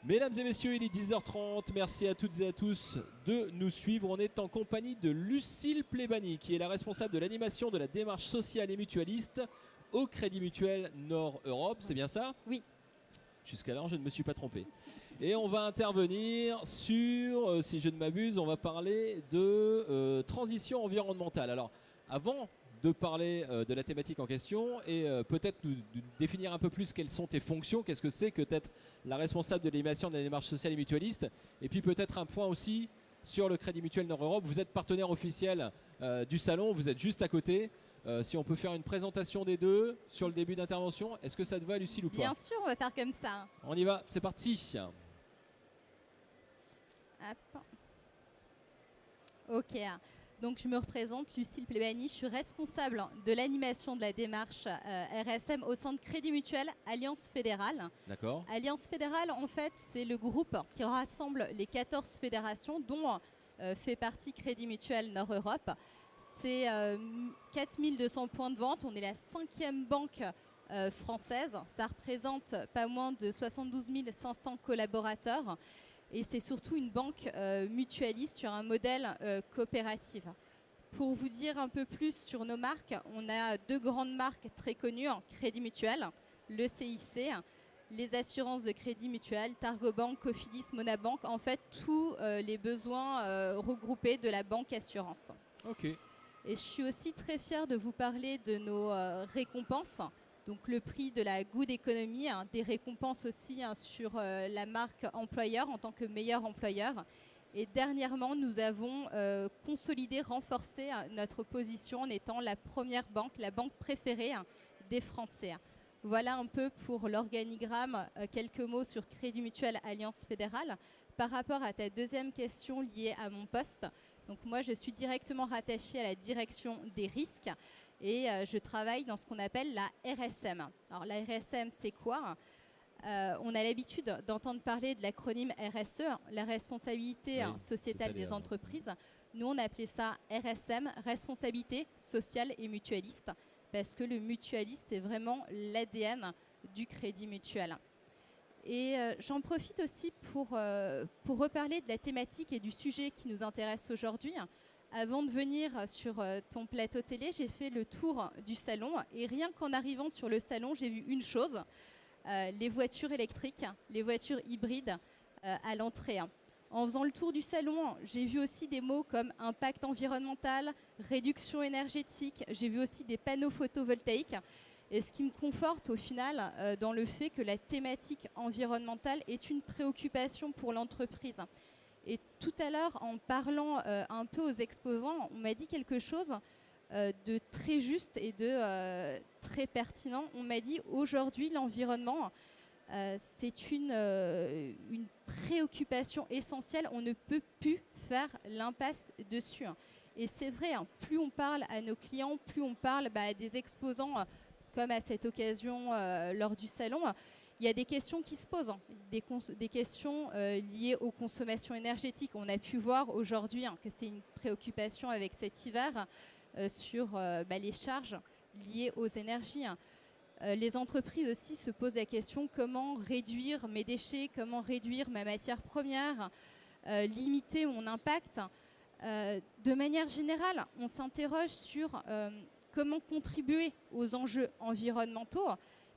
Mesdames et messieurs, il est 10h30. Merci à toutes et à tous de nous suivre. On est en compagnie de Lucille Plébani, qui est la responsable de l'animation de la démarche sociale et mutualiste au Crédit Mutuel Nord Europe. C'est bien ça? Oui. Jusqu'alors, je ne me suis pas trompé. Et on va intervenir sur, si je ne m'abuse, on va parler de transition environnementale. Alors, avant de parler de la thématique en question et peut-être nous définir un peu plus quelles sont tes fonctions, qu'est-ce que c'est que d'être la responsable de l'animation de la démarche sociale et mutualiste, et puis peut-être un point aussi sur le Crédit Mutuel Nord Europe. Vous êtes partenaire officiel du salon, vous êtes juste à côté. Si on peut faire une présentation des deux sur le début d'intervention, est-ce que ça te va, Lucille, ou pas? Bien sûr, on va faire comme ça. On y va, c'est parti. Hop. Ok. Donc je me représente, Lucille Plébani, je suis responsable de l'animation de la démarche RSM au sein de Crédit Mutuel Alliance Fédérale. D'accord. Alliance Fédérale, en fait, c'est le groupe qui rassemble les 14 fédérations dont fait partie Crédit Mutuel Nord Europe. C'est 4200 points de vente, on est la 5e banque française, ça représente pas moins de 72 500 collaborateurs. Et c'est surtout une banque mutualiste sur un modèle coopératif. Pour vous dire un peu plus sur nos marques, on a deux grandes marques très connues, Crédit Mutuel, le CIC, les assurances de Crédit Mutuel, Targobank, Cofidis, Monabank, en fait tous les besoins regroupés de la banque assurance. Ok. Et je suis aussi très fière de vous parler de nos récompenses. Donc le prix de la Good Economy, des récompenses aussi sur la marque employeur en tant que meilleur employeur. Et dernièrement, nous avons consolidé, renforcé notre position en étant la première banque, la banque préférée des Français. Voilà un peu pour l'organigramme, quelques mots sur Crédit Mutuel Alliance Fédérale. Par rapport à ta deuxième question liée à mon poste, donc moi je suis directement rattachée à la direction des risques et je travaille dans ce qu'on appelle la RSM. Alors la RSM, c'est quoi? On a l'habitude d'entendre parler de l'acronyme RSE, la responsabilité sociétale des entreprises. Nous, on appelait ça RSM, responsabilité sociale et mutualiste, parce que le mutualiste, c'est vraiment l'ADN du Crédit Mutuel. Et j'en profite aussi pour reparler de la thématique et du sujet qui nous intéresse aujourd'hui. Avant de venir sur ton plateau télé, j'ai fait le tour du salon et rien qu'en arrivant sur le salon, j'ai vu une chose, les voitures électriques, les voitures hybrides à l'entrée. En faisant le tour du salon, j'ai vu aussi des mots comme impact environnemental, réduction énergétique, j'ai vu aussi des panneaux photovoltaïques. Et ce qui me conforte au final dans le fait que la thématique environnementale est une préoccupation pour l'entreprise. Et tout à l'heure, en parlant un peu aux exposants, on m'a dit quelque chose de très juste et de très pertinent. On m'a dit aujourd'hui, l'environnement, c'est une préoccupation essentielle. On ne peut plus faire l'impasse dessus. Et c'est vrai, plus on parle à nos clients, plus on parle à des exposants, comme à cette occasion lors du salon, il y a des questions qui se posent, des questions liées aux consommations énergétiques. On a pu voir aujourd'hui que c'est une préoccupation avec cet hiver sur les charges liées aux énergies. Les entreprises aussi se posent la question comment réduire mes déchets, comment réduire ma matière première, limiter mon impact. De manière générale, on s'interroge sur comment contribuer aux enjeux environnementaux,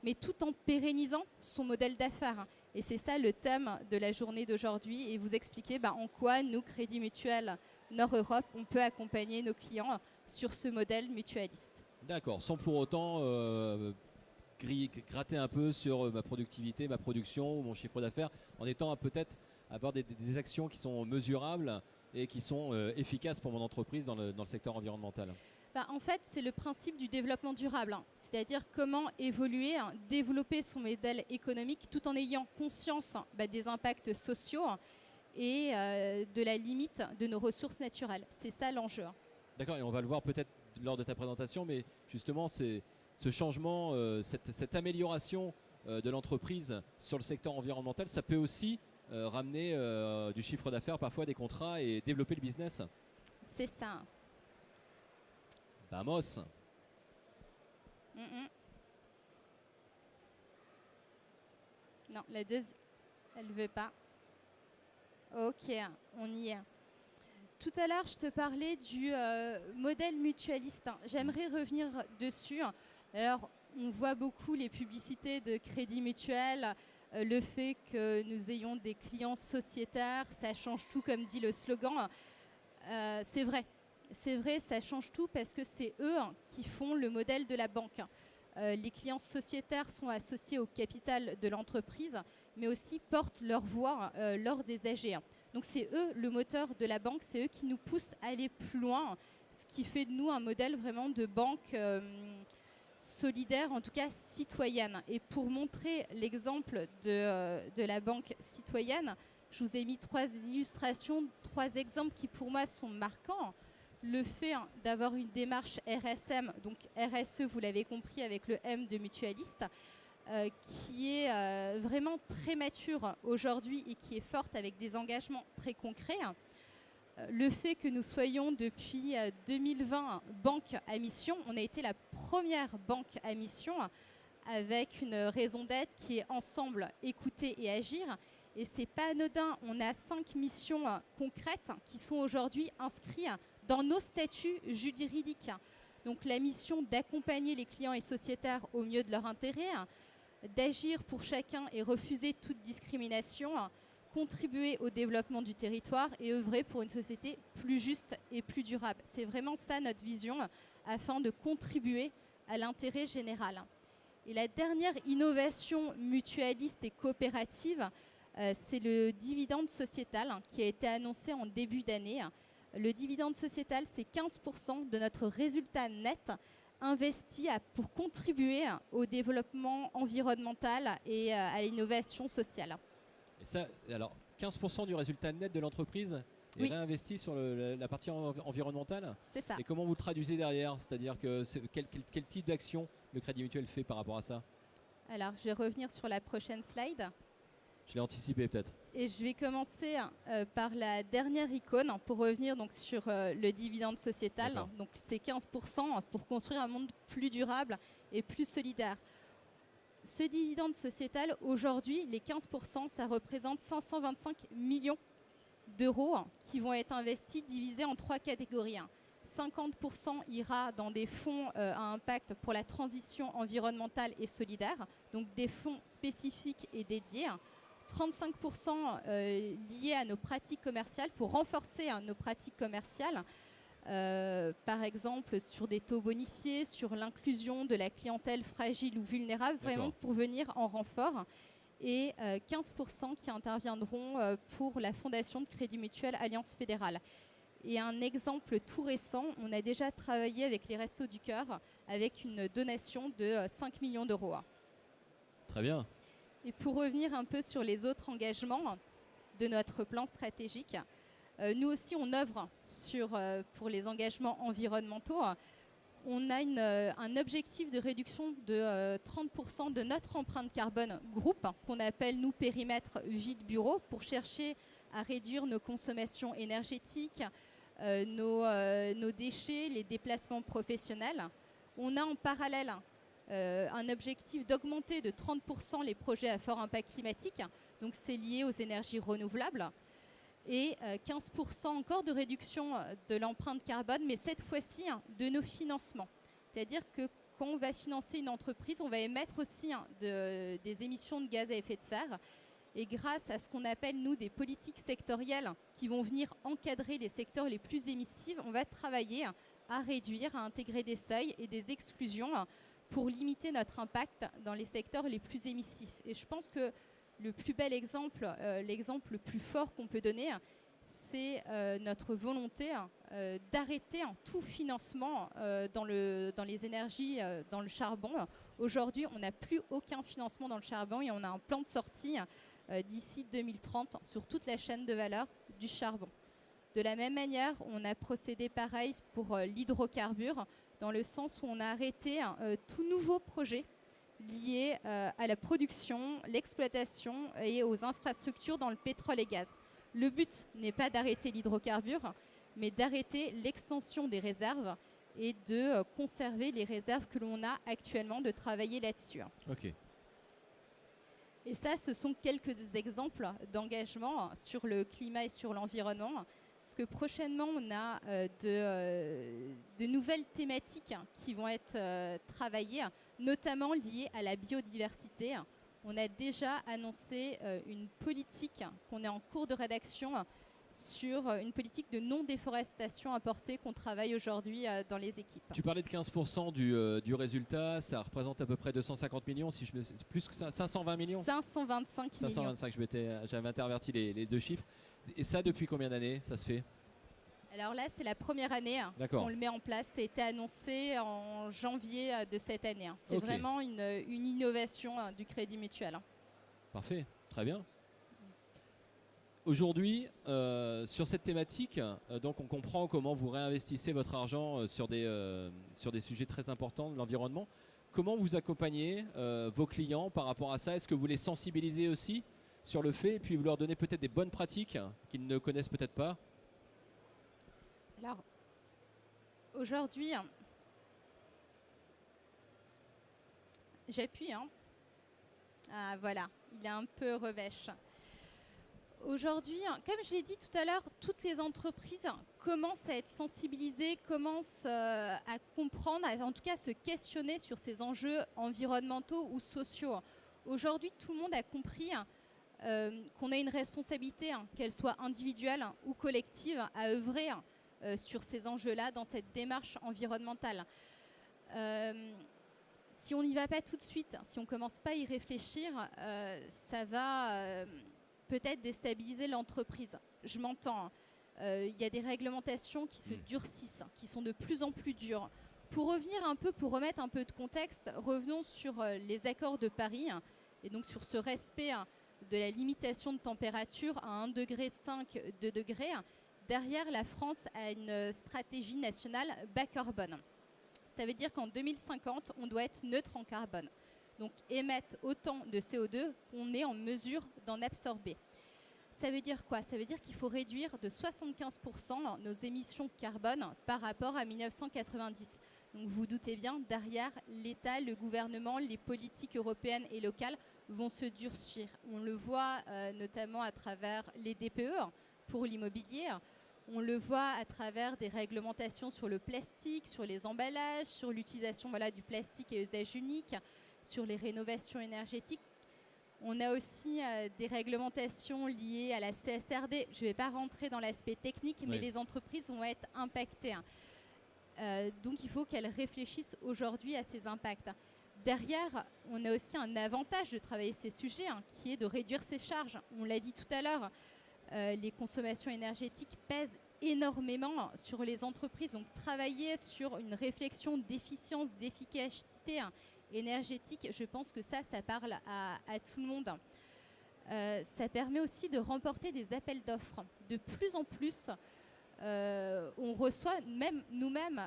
mais tout en pérennisant son modèle d'affaires. Et c'est ça le thème de la journée d'aujourd'hui, et vous expliquer en quoi nous, Crédit Mutuel Nord Europe, on peut accompagner nos clients sur ce modèle mutualiste. D'accord, sans pour autant gratter un peu sur ma productivité, ma production ou mon chiffre d'affaires, en étant peut-être avoir des actions qui sont mesurables et qui sont efficaces pour mon entreprise dans le secteur environnemental. En fait, c'est le principe du développement durable, c'est-à-dire comment évoluer, développer son modèle économique tout en ayant conscience des impacts sociaux et de la limite de nos ressources naturelles. C'est ça l'enjeu. D'accord, et on va le voir peut-être lors de ta présentation, mais justement, ce changement, cette amélioration de l'entreprise sur le secteur environnemental, ça peut aussi ramener du chiffre d'affaires, parfois des contrats et développer le business. C'est ça. Vamos. Non, la deuxième. Elle ne veut pas. Ok, on y est. Tout à l'heure, je te parlais du modèle mutualiste. J'aimerais revenir dessus. Alors, on voit beaucoup les publicités de Crédit Mutuel, le fait que nous ayons des clients sociétaires, ça change tout, comme dit le slogan. C'est vrai, ça change tout parce que c'est eux qui font le modèle de la banque. Les clients sociétaires sont associés au capital de l'entreprise, mais aussi portent leur voix lors des AG. Donc c'est eux le moteur de la banque, c'est eux qui nous poussent à aller plus loin, ce qui fait de nous un modèle vraiment de banque solidaire, en tout cas citoyenne. Et pour montrer l'exemple de la banque citoyenne, je vous ai mis 3 illustrations, 3 exemples qui pour moi sont marquants. Le fait d'avoir une démarche RSM, donc RSE, vous l'avez compris avec le M de mutualiste, qui est vraiment très mature aujourd'hui et qui est forte avec des engagements très concrets. Le fait que nous soyons depuis 2020 banque à mission, on a été la première banque à mission avec une raison d'être qui est ensemble, écouter et agir. Et ce n'est pas anodin, on a 5 missions concrètes qui sont aujourd'hui inscrites dans nos statuts juridiques. Donc la mission d'accompagner les clients et sociétaires au mieux de leur intérêt, d'agir pour chacun et refuser toute discrimination, contribuer au développement du territoire et œuvrer pour une société plus juste et plus durable. C'est vraiment ça notre vision afin de contribuer à l'intérêt général. Et la dernière innovation mutualiste et coopérative, c'est le dividende sociétal qui a été annoncé en début d'année. Le dividende sociétal, c'est 15% de notre résultat net investi pour contribuer au développement environnemental et à l'innovation sociale. Et ça, alors, 15% du résultat net de l'entreprise est réinvesti sur la partie environnementale. C'est ça. Et comment vous le traduisez derrière? C'est-à-dire que quel type d'action le Crédit Mutuel fait par rapport à ça? Alors, je vais revenir sur la prochaine slide. Je l'ai anticipé peut-être. Et je vais commencer par la dernière icône pour revenir donc sur le dividende sociétal. Donc c'est 15% pour construire un monde plus durable et plus solidaire. Ce dividende sociétal, aujourd'hui, les 15%, ça représente 525 millions d'euros qui vont être investis, divisés en 3 catégories. 50% ira dans des fonds à impact pour la transition environnementale et solidaire, donc des fonds spécifiques et dédiés. 35% liés à nos pratiques commerciales pour renforcer nos pratiques commerciales, par exemple sur des taux bonifiés, sur l'inclusion de la clientèle fragile ou vulnérable, vraiment pour venir en renfort. Et 15% qui interviendront pour la fondation de Crédit Mutuel Alliance Fédérale. Et un exemple tout récent, on a déjà travaillé avec les Restos du Cœur avec une donation de 5 millions d'euros. Très bien. Et pour revenir un peu sur les autres engagements de notre plan stratégique, nous aussi on œuvre pour les engagements environnementaux. On a un objectif de réduction de 30% de notre empreinte carbone groupe, qu'on appelle nous périmètre vide bureau, pour chercher à réduire nos consommations énergétiques, nos déchets, les déplacements professionnels. On a en parallèle un objectif d'augmenter de 30% les projets à fort impact climatique, donc c'est lié aux énergies renouvelables, et 15% encore de réduction de l'empreinte carbone, mais cette fois-ci de nos financements. C'est-à-dire que quand on va financer une entreprise, on va émettre aussi des émissions de gaz à effet de serre, et grâce à ce qu'on appelle, nous, des politiques sectorielles qui vont venir encadrer les secteurs les plus émissifs, on va travailler à réduire, à intégrer des seuils et des exclusions pour limiter notre impact dans les secteurs les plus émissifs. Et je pense que le plus bel exemple, l'exemple le plus fort qu'on peut donner, c'est notre volonté d'arrêter tout financement dans les énergies, dans le charbon. Aujourd'hui, on n'a plus aucun financement dans le charbon et on a un plan de sortie d'ici 2030 sur toute la chaîne de valeur du charbon. De la même manière, on a procédé pareil pour l'hydrocarbure, dans le sens où on a arrêté tout nouveau projet lié à la production, l'exploitation et aux infrastructures dans le pétrole et gaz. Le but n'est pas d'arrêter l'hydrocarbure, mais d'arrêter l'extension des réserves et de conserver les réserves que l'on a actuellement, de travailler là-dessus. Ok. Et ça, ce sont quelques exemples d'engagement sur le climat et sur l'environnement. Parce que prochainement, on a de nouvelles thématiques qui vont être travaillées, notamment liées à la biodiversité. On a déjà annoncé une politique qu'on est en cours de rédaction sur une politique de non-déforestation apportée qu'on travaille aujourd'hui dans les équipes. Tu parlais de 15% du résultat, ça représente à peu près 250 millions, si je me... plus que ça, 520 millions 525 millions. 525, j'avais interverti les deux chiffres. Et ça, depuis combien d'années ça se fait? Alors là, c'est la première année qu'on le met en place. Ça a été annoncé en janvier de cette année. C'est vraiment une innovation du Crédit Mutuel. Parfait, très bien. Aujourd'hui, sur cette thématique, donc on comprend comment vous réinvestissez votre argent sur des sujets très importants de l'environnement. Comment vous accompagnez vos clients par rapport à ça? Est-ce que vous les sensibilisez aussi sur le fait et puis vous leur donnez peut-être des bonnes pratiques qu'ils ne connaissent peut-être pas? Alors, aujourd'hui, j'appuie. Ah, voilà, il est un peu revêche. Aujourd'hui, comme je l'ai dit tout à l'heure, toutes les entreprises commencent à être sensibilisées, commencent à comprendre, en tout cas à se questionner sur ces enjeux environnementaux ou sociaux. Aujourd'hui, tout le monde a compris qu'on a une responsabilité, qu'elle soit individuelle ou collective, à œuvrer sur ces enjeux-là dans cette démarche environnementale. Si on n'y va pas tout de suite, si on ne commence pas à y réfléchir, ça va peut-être déstabiliser l'entreprise. Je m'entends. Il y a des réglementations qui se durcissent, qui sont de plus en plus dures. Pour remettre un peu de contexte, revenons sur les accords de Paris et donc sur ce respect de la limitation de température à 1,5 degré, 2 degrés. Derrière, la France a une stratégie nationale bas carbone. Ça veut dire qu'en 2050, on doit être neutre en carbone. Donc émettre autant de CO2 qu'on est en mesure d'en absorber. Ça veut dire quoi? Ça veut dire qu'il faut réduire de 75% nos émissions carbone par rapport à 1990. Donc vous doutez bien, derrière, l'État, le gouvernement, les politiques européennes et locales vont se durcir. On le voit notamment à travers les DPE pour l'immobilier. On le voit à travers des réglementations sur le plastique, sur les emballages, sur l'utilisation du plastique à usage unique, sur les rénovations énergétiques. On a aussi des réglementations liées à la CSRD. Je ne vais pas rentrer dans l'aspect technique, mais les entreprises vont être impactées. Donc il faut qu'elles réfléchissent aujourd'hui à ces impacts. Derrière, on a aussi un avantage de travailler ces sujets, qui est de réduire ses charges. On l'a dit tout à l'heure, les consommations énergétiques pèsent énormément sur les entreprises. Donc travailler sur une réflexion d'efficience, d'efficacité énergétique, je pense que ça parle à tout le monde. Ça permet aussi de remporter des appels d'offres. De plus en plus, on reçoit même nous-mêmes,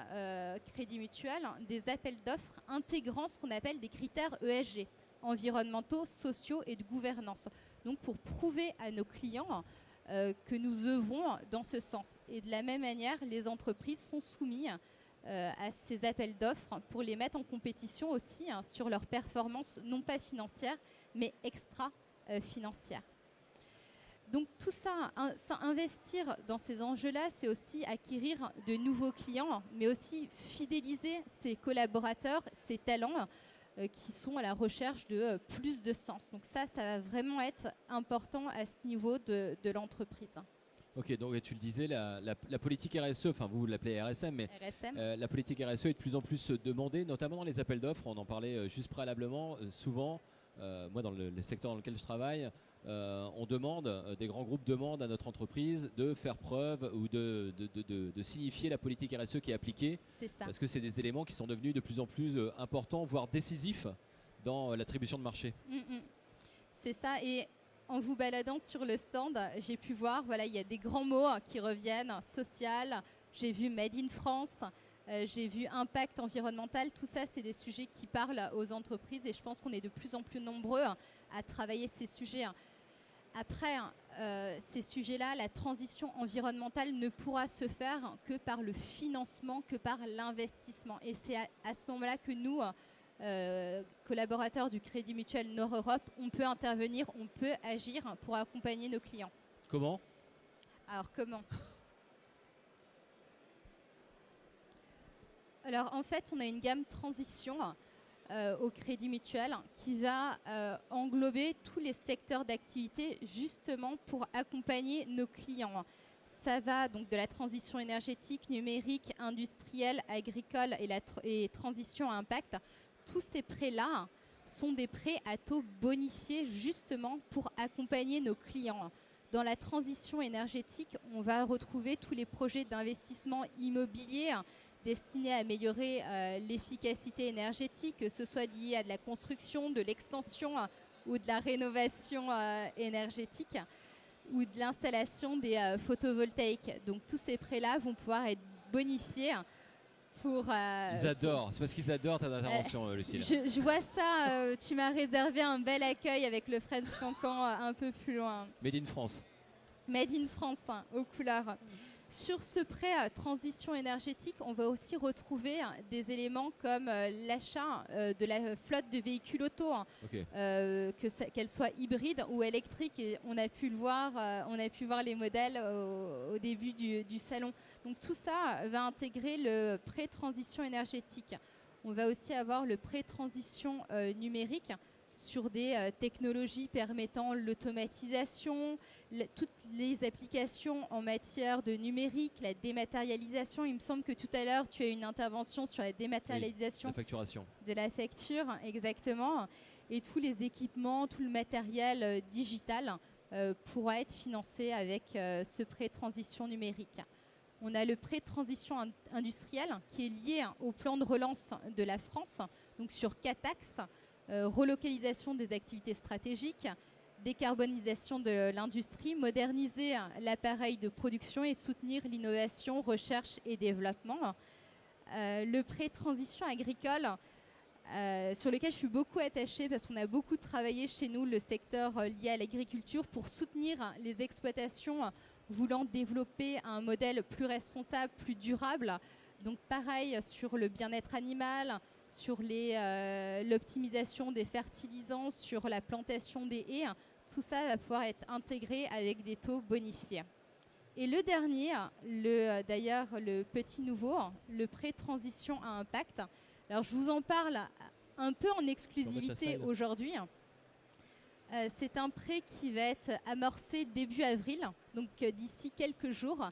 Crédit Mutuel, des appels d'offres intégrant ce qu'on appelle des critères ESG, environnementaux, sociaux et de gouvernance. Donc pour prouver à nos clients que nous œuvrons dans ce sens. Et de la même manière, les entreprises sont soumises à ces appels d'offres pour les mettre en compétition aussi sur leurs performances, non pas financières, mais extra-financières. Donc tout ça, investir dans ces enjeux-là, c'est aussi acquérir de nouveaux clients, mais aussi fidéliser ses collaborateurs, ses talents qui sont à la recherche de plus de sens. Donc ça va vraiment être important à ce niveau de l'entreprise. Ok, donc tu le disais, la politique RSE, enfin vous l'appelez RSM, mais la politique RSE est de plus en plus demandée, notamment dans les appels d'offres. On en parlait juste préalablement. Souvent, moi dans le secteur dans lequel je travaille, on demande, des grands groupes demandent à notre entreprise de faire preuve ou de signifier la politique RSE qui est appliquée. C'est ça. Parce que c'est des éléments qui sont devenus de plus en plus importants, voire décisifs dans l'attribution de marché. C'est ça. Et en vous baladant sur le stand, j'ai pu voir, il y a des grands mots qui reviennent, social, j'ai vu Made in France, j'ai vu impact environnemental. Tout ça, c'est des sujets qui parlent aux entreprises et je pense qu'on est de plus en plus nombreux à travailler ces sujets. Après, ces sujets-là, la transition environnementale ne pourra se faire que par le financement, que par l'investissement. Et c'est à ce moment-là que nous, collaborateurs du Crédit Mutuel Nord-Europe, on peut intervenir, on peut agir pour accompagner nos clients. Comment? Alors comment? Alors en fait, on a une gamme transition au Crédit Mutuel qui va englober tous les secteurs d'activité justement pour accompagner nos clients. Ça va donc de la transition énergétique, numérique, industrielle, agricole et transition à impact. Tous ces prêts-là sont des prêts à taux bonifiés justement pour accompagner nos clients. Dans la transition énergétique, on va retrouver tous les projets d'investissement immobilier destinés à améliorer l'efficacité énergétique, que ce soit lié à de la construction, de l'extension ou de la rénovation énergétique ou de l'installation des photovoltaïques. Donc tous ces prêts-là vont pouvoir être bonifiés pour... Ils adorent, c'est parce qu'ils adorent ta intervention, Lucille. Je vois ça, tu m'as réservé un bel accueil avec le French Cancan un peu plus loin. Made in France. Made in France, aux couleurs. Sur ce prêt transition énergétique, on va aussi retrouver des éléments comme l'achat de la flotte de véhicules auto, Okay. Qu'elle soit hybride ou électrique. Et on a pu le voir, on a pu voir les modèles au début du salon. Donc tout ça va intégrer le prêt transition énergétique. On va aussi avoir le prêt transition numérique sur des technologies permettant l'automatisation, toutes les applications en matière de numérique, la dématérialisation. Il me semble que tout à l'heure, tu as eu une intervention sur la dématérialisation la facturation. de la facture, exactement. Et tous les équipements, tout le matériel digital pourra être financé avec ce prêt transition numérique. On a le prêt de transition industrielle qui est lié au plan de relance de la France, donc sur 4 axes. Relocalisation des activités stratégiques, décarbonisation de l'industrie, moderniser l'appareil de production et soutenir l'innovation, recherche et développement. Le prêt transition agricole, sur lequel je suis beaucoup attachée parce qu'on a beaucoup travaillé chez nous le secteur lié à l'agriculture pour soutenir les exploitations voulant développer un modèle plus responsable, plus durable. Donc pareil sur le bien-être animal, sur l'optimisation des fertilisants, sur la plantation des haies. Tout ça va pouvoir être intégré avec des taux bonifiés. Et le dernier, d'ailleurs le petit nouveau, le prêt transition à impact. Alors je vous en parle un peu en exclusivité aujourd'hui. C'est un prêt qui va être amorcé début avril, donc d'ici quelques jours.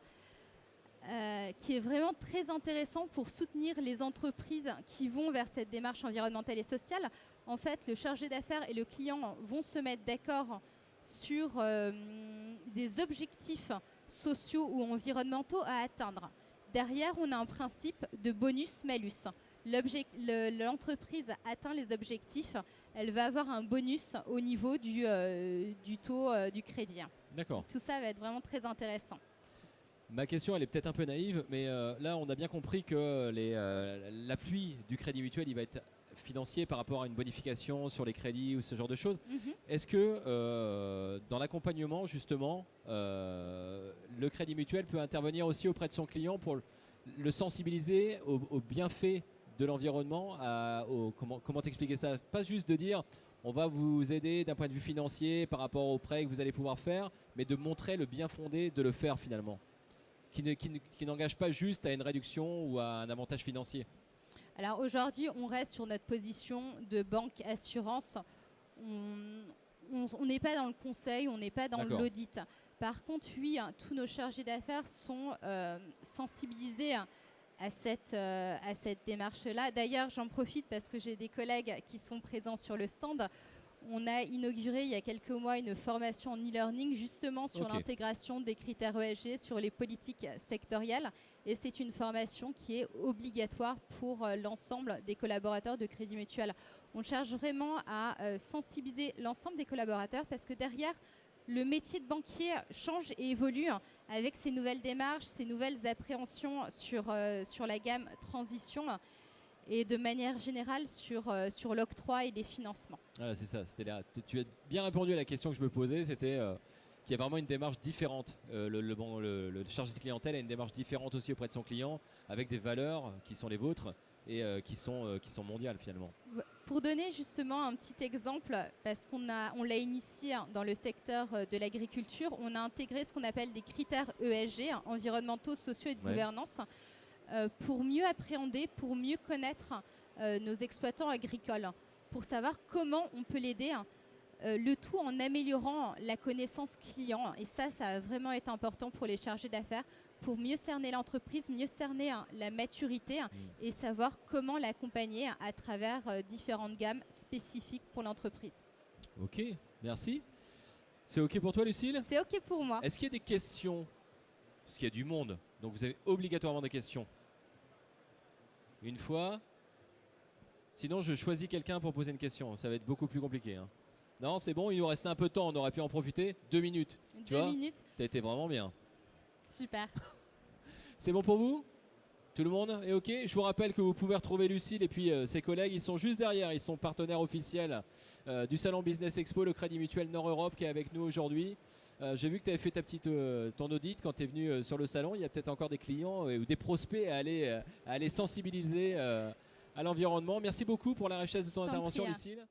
Qui est vraiment très intéressant pour soutenir les entreprises qui vont vers cette démarche environnementale et sociale. En fait, le chargé d'affaires et le client vont se mettre d'accord sur des objectifs sociaux ou environnementaux à atteindre. Derrière, on a un principe de bonus-malus. L'entreprise atteint les objectifs, elle va avoir un bonus au niveau du taux du crédit. D'accord. Tout ça va être vraiment très intéressant. Ma question, elle est peut-être un peu naïve, mais là, on a bien compris que l'appui du Crédit Mutuel, il va être financier par rapport à une bonification sur les crédits ou ce genre de choses. Est-ce que dans l'accompagnement, justement, le Crédit Mutuel peut intervenir aussi auprès de son client pour le sensibiliser aux bienfaits de l'environnement, comment t'expliquer ça? Pas juste de dire on va vous aider d'un point de vue financier par rapport aux prêts que vous allez pouvoir faire, mais de montrer le bien fondé de le faire finalement, qui n'engage pas juste à une réduction ou à un avantage financier. Alors aujourd'hui, on reste sur notre position de banque assurance. On n'est pas dans le conseil, on n'est pas dans l'audit. Par contre, oui, tous nos chargés d'affaires sont sensibilisés à cette démarche-là. D'ailleurs, j'en profite parce que j'ai des collègues qui sont présents sur le stand. On a inauguré il y a quelques mois une formation en e-learning justement sur l'intégration des critères ESG, sur les politiques sectorielles. Et c'est une formation qui est obligatoire pour l'ensemble des collaborateurs de Crédit Mutuel. On cherche vraiment à sensibiliser l'ensemble des collaborateurs parce que derrière, le métier de banquier change et évolue avec ces nouvelles démarches, ces nouvelles appréhensions sur la gamme transition et de manière générale sur l'octroi et les financements. Voilà, c'est ça. Tu as bien répondu à la question que je me posais, c'était qu'il y a vraiment une démarche différente. Le chargé de clientèle a une démarche différente aussi auprès de son client, avec des valeurs qui sont les vôtres et qui sont mondiales finalement. Pour donner justement un petit exemple, parce qu'on l'a initié dans le secteur de l'agriculture, on a intégré ce qu'on appelle des critères ESG, environnementaux, sociaux et de gouvernance, pour mieux appréhender, pour mieux connaître nos exploitants agricoles, pour savoir comment on peut l'aider, le tout en améliorant la connaissance client. Et ça a vraiment été important pour les chargés d'affaires, pour mieux cerner l'entreprise, mieux cerner la maturité et savoir comment l'accompagner à travers différentes gammes spécifiques pour l'entreprise. Ok, merci. C'est ok pour toi, Lucille? C'est ok pour moi. Est-ce qu'il y a des questions? Parce qu'il y a du monde, donc vous avez obligatoirement des questions. Une fois. Sinon, je choisis quelqu'un pour poser une question. Ça va être beaucoup plus compliqué. Hein. Non, c'est bon, il nous restait un peu de temps, on aurait pu en profiter. 2 minutes. 2 minutes. T'as été vraiment bien. Super. C'est bon pour vous? Tout le monde est ok? Je vous rappelle que vous pouvez retrouver Lucille et puis ses collègues. Ils sont juste derrière. Ils sont partenaires officiels du Salon Business Expo, le Crédit Mutuel Nord-Europe qui est avec nous aujourd'hui. J'ai vu que tu avais fait ton audit quand tu es venu sur le salon. Il y a peut-être encore des clients ou des prospects à aller sensibiliser à l'environnement. Merci beaucoup pour la richesse de ton intervention, Lucille.